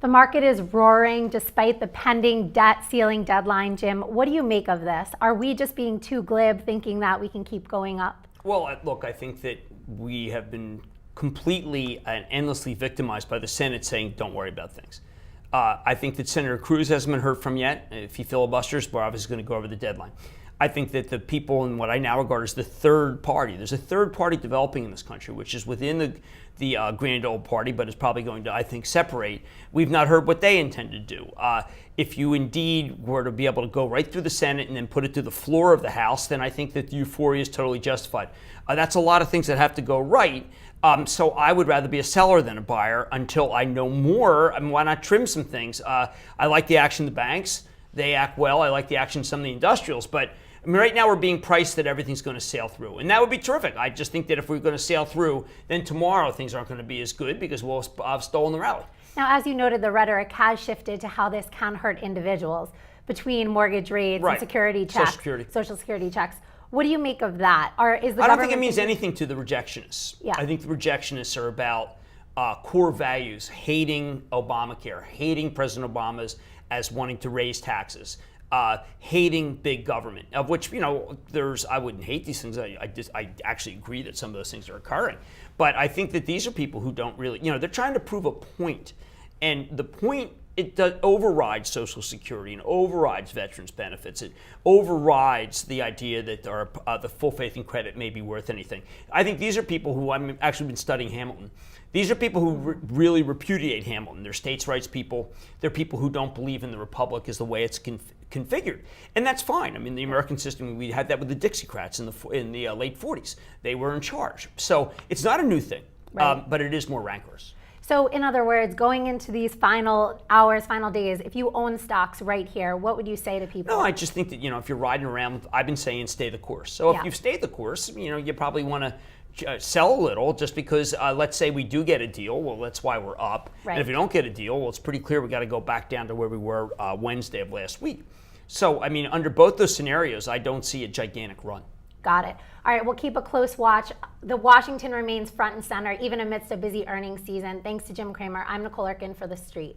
The market is roaring despite the pending debt ceiling deadline. Jim, what do you make of this? Are we just being too glib thinking that we can keep going up? Well, look, I think that we have been completely and endlessly victimized by the Senate saying, don't worry about things. I think that Senator Cruz hasn't been heard from yet. If he filibusters, we're obviously going to go over the deadline. I think that the people in what I now regard as the third party, there's a third party developing in this country, which is within the grand old party, but is probably going to, I think, separate. We've not heard what they intend to do. If you indeed were to be able to go right through the Senate and then put it to the floor of the House, then I think that the euphoria is totally justified. That's a lot of things that have to go right. So I would rather be a seller than a buyer until I know more. I mean, why not trim some things? I like the action of the banks. They act well. I like the action of some of the industrials. But I mean, right now we're being priced that everything's going to sail through. And that would be terrific. I just think that if we're going to sail through, then tomorrow things aren't going to be as good because we'll have stolen the rally. Now, as you noted, the rhetoric has shifted to how this can hurt individuals between mortgage rates and security checks, Social Security checks. What do you make of that? I don't think it means anything to the rejectionists. Yeah. I think the rejectionists are about core values, hating Obamacare, hating President Obama's as wanting to raise taxes, hating big government, of which, I wouldn't hate these things. I actually agree that some of those things are occurring. But I think that these are people who don't really, they're trying to prove a point. And the point, overrides Social Security and overrides veterans benefits. It overrides the idea that the full faith and credit may be worth anything. I think these are people who, I've actually been studying Hamilton. These are people who really repudiate Hamilton. They're states' rights people. They're people who don't believe in the republic as the way it's configured. And that's fine. I mean, the American system, we had that with the Dixiecrats in the late 40s. They were in charge. So it's not a new thing, but it is more rancorous. So in other words, going into these final hours, final days, if you own stocks right here, what would you say to people? No, I just think that, if you're riding around, I've been saying stay the course. So if you've stayed the course, you probably want to sell a little just because, let's say we do get a deal. Well, that's why we're up. Right. And if we don't get a deal, well, it's pretty clear we got to go back down to where we were Wednesday of last week. So, I mean, under both those scenarios, I don't see a gigantic run. Got it. All right, we'll keep a close watch. The Washington remains front and center, even amidst a busy earnings season. Thanks to Jim Cramer. I'm Nicole Urken for TheStreet.